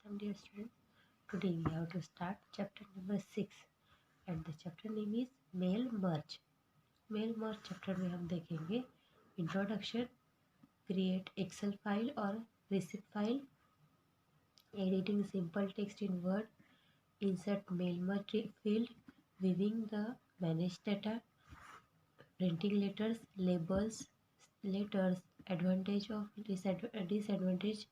Welcome dear students. Today we have to start chapter number 6 and the chapter name is Mail Merge. Mail Merge chapter में हम देखेंगे Introduction, Create Excel file or Receipt file, Editing simple text in Word, Insert Mail Merge field, Viewing the managed data, Printing letters, labels, letters, advantage of disadvantage,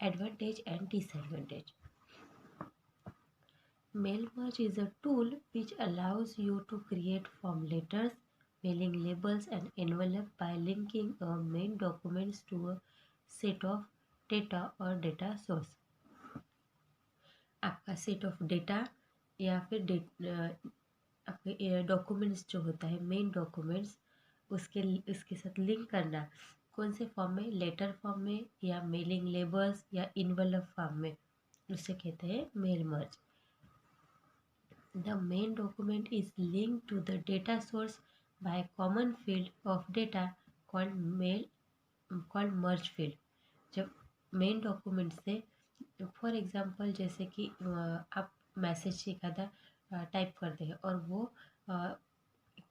advantage and disadvantage. Mail Merge is a tool which allows you to create form letters, mailing labels and envelope by linking a main documents to a set of data or data source. आपका set of data या फिर आपके documents जो होता है main documents उसके साथ link करना कौन से फॉर्म में, लेटर फॉर्म में या मेलिंग लेबल्स या इन्वेलप फॉर्म में, उसे कहते हैं mail merge. The main document is linked to the data source by a common field of data called merge field. जब मेन डॉक्यूमेंट से फॉर एग्जांपल जैसे कि आप मैसेज एखादा टाइप करते हैं और वो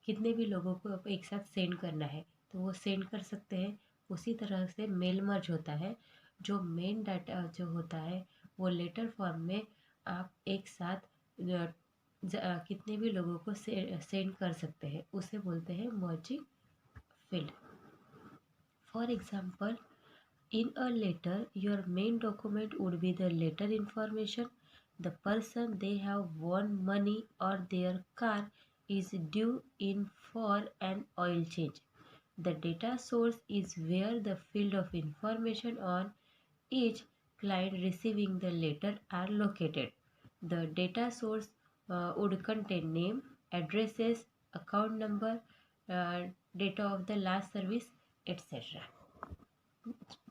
कितने भी लोगों को एक साथ सेंड करना है तो वो सेंड कर सकते हैं. उसी तरह से मेल मर्ज होता है. जो मेन डाटा जो होता है वो लेटर फॉर्म में आप एक साथ कितने भी लोगों को सेंड कर सकते हैं, उसे बोलते हैं merging field. For example, in a letter your main document would be the letter information, the person they have won money और their car is due in for an oil change. The data source is where the field of information on each client receiving the letter are located. The data source would contain name, addresses, account number, data of the last service, etc.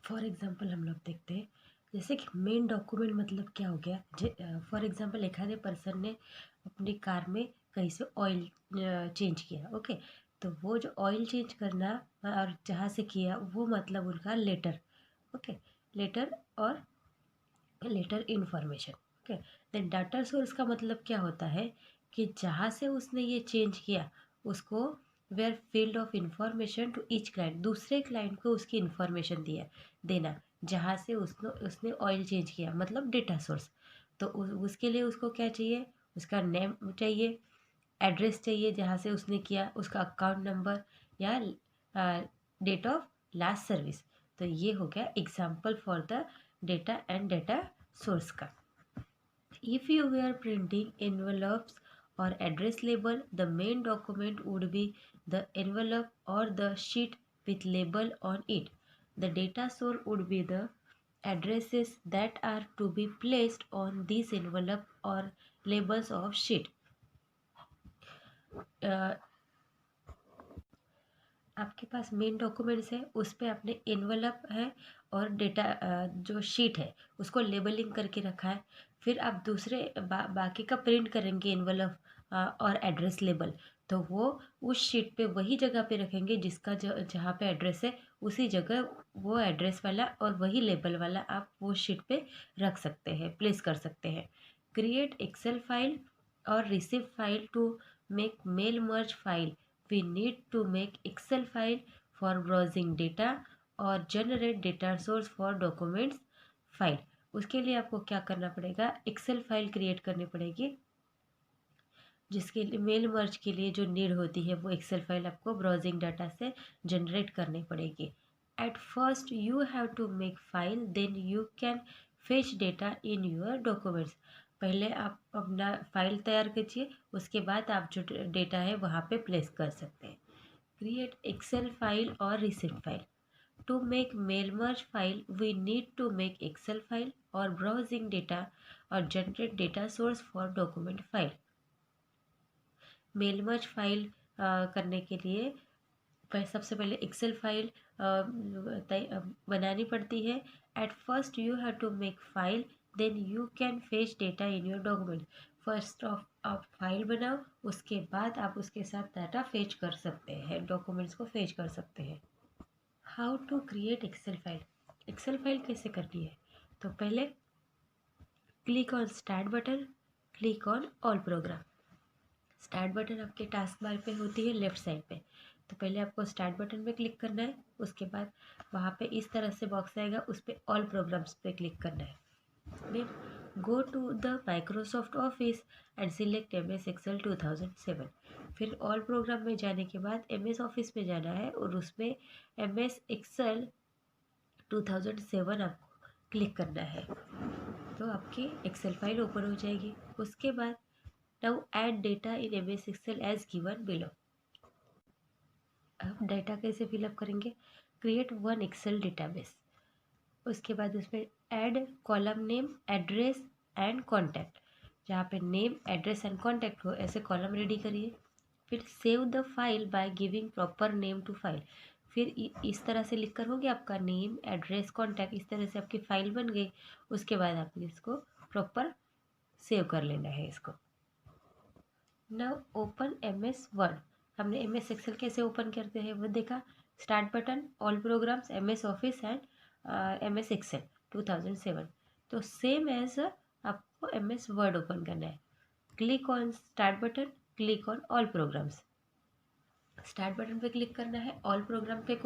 For example हम लोग देखते हैं जैसे कि main document मतलब क्या हो गया. फॉर एग्जांपल एखादे पर्सन ने अपनी कार में कहीं से ऑयल चेंज किया. ओके, तो वो जो ऑयल चेंज करना और जहाँ से किया वो मतलब उनका लेटर. ओके, लेटर और letter information. Okay, then data source का मतलब क्या होता है कि जहाँ से उसने ये चेंज किया उसको where field of information to each client, दूसरे क्लाइंट को उसकी इन्फॉर्मेशन देना जहाँ से उसने ऑयल चेंज किया मतलब डेटा सोर्स. तो उसके लिए उसको क्या चाहिए, उसका नेम चाहिए, एड्रेस चाहिए जहाँ से उसने किया, उसका अकाउंट नंबर या डेट ऑफ लास्ट सर्विस. तो ये हो गया example for the data and data source का. If you were printing envelopes or address label, the main document would be the envelope or the sheet with label on it. The data source would be the addresses that are to be placed on these envelope or labels of sheet. आपके पास main documents है, उस पर आपने envelope है और data जो sheet है उसको लेबलिंग करके रखा है. फिर आप दूसरे बाकी का प्रिंट करेंगे एनवलप और एड्रेस लेबल, तो वो उस शीट पे वही जगह पे रखेंगे जिसका जहाँ पे एड्रेस है उसी जगह वो एड्रेस वाला और वही लेबल वाला आप वो शीट पे रख सकते हैं, प्लेस कर सकते हैं. क्रिएट एक्सेल फाइल और receive file to make mail merge file. We need to make Excel file for browsing data और generate data source for documents file. उसके लिए आपको क्या करना पड़ेगा, Excel फाइल क्रिएट करनी पड़ेगी जिसके लिए मेल मर्ज के लिए जो नीड होती है वो Excel फाइल आपको ब्राउजिंग डाटा से जनरेट करनी पड़ेगी. At first you have to make file, then you can fetch data in your documents. पहले आप अपना फाइल तैयार कीजिए, उसके बाद आप जो डेटा है वहाँ पे प्लेस कर सकते हैं. क्रिएट एक्सेल फाइल और receipt file. To make mail merge file we need to make Excel file और ब्राउजिंग डेटा और generate data source for document file. Mail merge file करने के लिए सबसे पहले एक्सेल फाइल बनानी पड़ती है. At first you have to make file, then you can fetch data in your document. First आप फाइल बनाओ, उसके बाद आप उसके साथ डाटा फेच कर सकते हैं, डॉक्यूमेंट्स को फेच कर सकते हैं. How to create Excel file. Excel file कैसे करनी है, तो पहले click on start button, click on all program. Start button आपके टास्क बार पे होती है लेफ्ट साइड पे, तो पहले आपको स्टार्ट बटन पे क्लिक करना है। उसके बाद वहाँ पे इस तरह से बॉक्स आएगा, उस पर ऑल प्रोग्राम्स पे क्लिक करना है। फिर go to the Microsoft office and select MS Excel 2007। फिर ऑल प्रोग्राम में जाने के बाद MS ऑफिस में जाना है और उसमें MS Excel 2007 आपको क्लिक करना है, तो आपकी एक्सेल फाइल ओपन हो जाएगी। उसके बाद now add data in MS Excel as given below. अब डेटा कैसे फिलअप करेंगे? Create one Excel database. उसके बाद उसमें add column name, address and contact. जहाँ पे नेम, एड्रेस एंड कॉन्टैक्ट हो ऐसे कॉलम रेडी करिए। फिर save the file by giving proper name to file. फिर इस तरह से लिखकर हो गया आपका नेम, एड्रेस, कॉन्टैक्ट, इस तरह से आपकी फाइल बन गई। उसके बाद आपने इसको प्रॉपर सेव कर लेना है इसको। Now open MS word. हमने MS एक्सेल कैसे ओपन करते हैं वो देखा। Start button, all programs, MS office and MS Excel 2007। तो सेम एज आपको MS वर्ड ओपन करना है। Click on start button, click on all programs. Start button पे क्लिक करना है, ऑल प्रोग्राम पे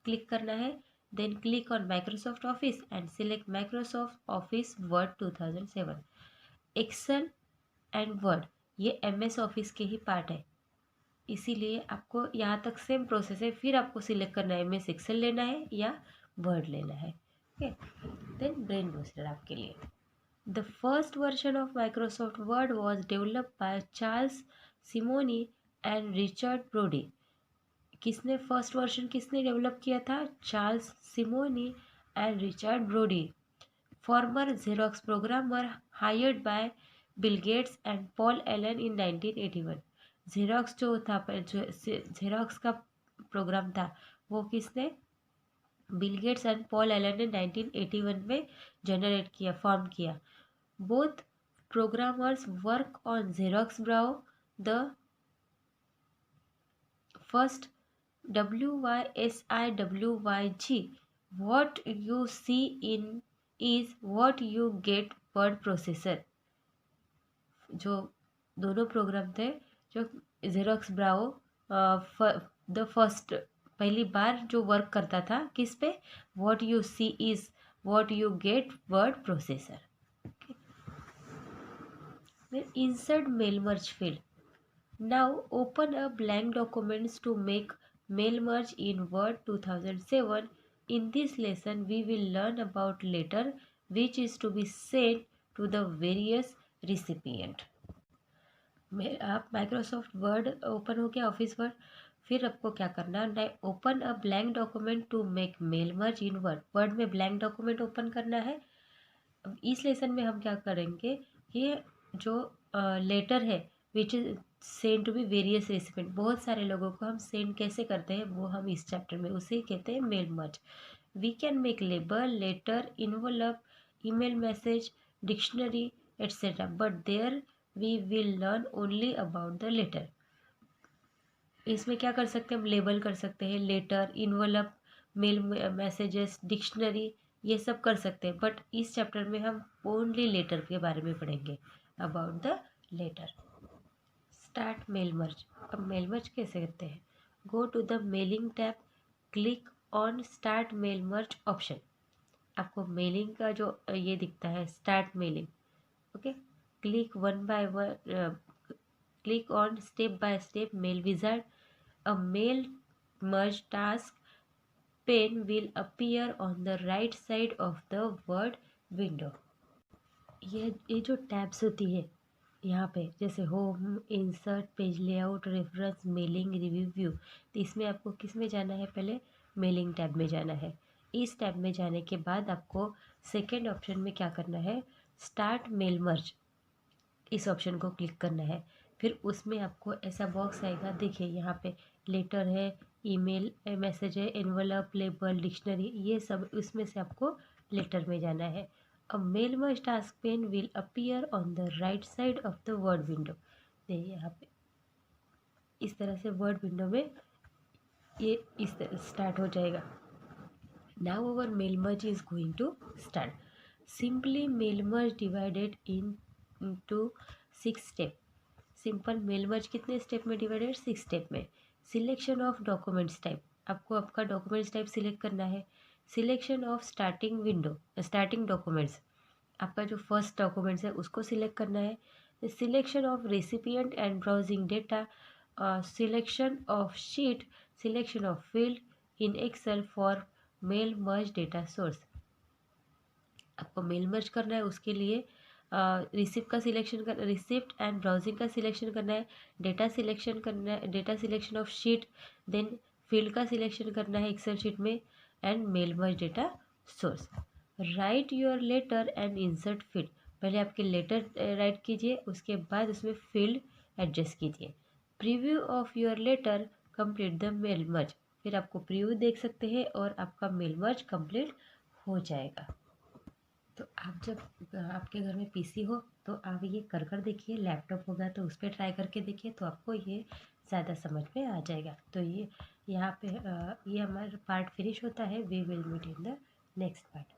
क्लिक करना है। Then click on Microsoft office and select Microsoft office word 2007। Excel and word ये MS ऑफिस के ही पार्ट है, इसीलिए आपको यहाँ तक सेम प्रोसेस है। फिर आपको सिलेक्ट करना है MS एक्सेल लेना है या वर्ड लेना है। ओके, देन ब्रेन बूस्टर आपके लिए। The first version of Microsoft word was developed by Charles Simoni and Richard Brodie. किसने फर्स्ट वर्जन डेवलप किया था? Charles Simoni and Richard Brodie, farmer xerox programmer hired by Bill Gates and Paul Allen in 1981। Xerox जो था, जो xerox का programme था, वो किसने? Bill Gates and Paul Allen ने 1981 में जनरेट किया, फॉर्म किया। Both programmers work on xerox ब्राओ, the first WYSIWYG। What you see in is what you get word processor। जो दोनों प्रोग्राम थे, जो जेरोक्स ब्राओ द फर्स्ट पहली बार जो वर्क करता था किस पे? What you see is what you get word processor. Insert mail merge field. Now open a blank documents to make mail merge in word 2007। In this lesson, we will learn about letter which is to be sent to the various recipient। आप Microsoft word open हो गया, office word. फिर आपको क्या करना है? Open a blank document to make mail merge in word. Word में blank document open करना है। इस लेसन में हम क्या करेंगे कि जो लेटर है which is send to be various recipient, बहुत सारे लोगों को हम सेंड कैसे करते हैं वो हम इस चैप्टर में उसे कहते हैं mail merge. We can make label, letter, envelope, email message, dictionary etcetera, but there we will learn only about the letter. इसमें क्या कर सकते हैं? हम लेबल कर सकते हैं, लेटर, इन्वोलप, मेल मैसेजेस, डिक्शनरी, ये सब कर सकते हैं। बट इस चैप्टर में हम ओनली लेटर के बारे में पढ़ेंगे, about the letter. Start mail merge. अब मेल मर्ज कैसे करते हैं? Go to the mailing tab, click on start mail merge option. आपको मेलिंग का जो ये दिखता है start mailing, okay. Click one by one, click on step by step mail wizard. A mail merge task pane will appear on the right side of the word window। ये जो tabs होती है यहाँ पे, जैसे home, insert, page layout, reference, mailing, review, view, तो इसमें आपको किस में जाना है? पहले मेलिंग टैब में जाना है। इस टैब में जाने के बाद आपको सेकेंड ऑप्शन में क्या करना है? स्टार्ट मेल मर्ज, इस ऑप्शन को क्लिक करना है। फिर उसमें आपको ऐसा बॉक्स आएगा, देखिए यहाँ पे लेटर है, ईमेल मैसेज है, एनवलप, लेबल, डिक्शनरी, ये सब उसमें से आपको लेटर में जाना है। A mail merge task pane will appear on the right side of the Word window. देखिए यहाँ पे इस तरह से वर्ड विंडो में ये इस तरह स्टार्ट हो जाएगा। Now our mail merge is going to start. Simply mail merge divided into 6 step. Simple mail merge कितने स्टेप में डिवाइडेड? 6 स्टेप में। सिलेक्शन ऑफ डॉक्यूमेंट्स टाइप, आपको आपका डॉक्यूमेंट्स टाइप सिलेक्ट करना है। Selection of starting window, starting documents, आपका जो first documents है उसको सिलेक्ट करना है। Selection of recipient and browsing data, selection of sheet, selection of field in Excel for male merge data source. आपको mail merge करना है, उसके लिए रिसिप्ट का सिलेक्शन कर, रिसिप्ट एंड ब्राउजिंग का सिलेक्शन करना है, डेटा सिलेक्शन करना है, data selection of sheet, then field का सिलेक्शन करना है एक्सेल शीट में, and mail merge data source. Write your letter and insert field, पहले आपके लेटर राइट कीजिए, उसके बाद उसमें फील्ड एडजस्ट कीजिए। Preview of your letter, complete the mail merge, फिर आपको प्रीव्यू देख सकते हैं और आपका मेल मर्ज कंप्लीट हो जाएगा। तो आप जब आपके घर में पीसी हो तो आप ये कर देखिए, लैपटॉप होगा तो उस पर ट्राई करके देखिए, तो आपको ये ज़्यादा समझ में आ जाएगा। तो ये यहाँ पे ये हमारा पार्ट फिनिश होता है। We will meet in the next part.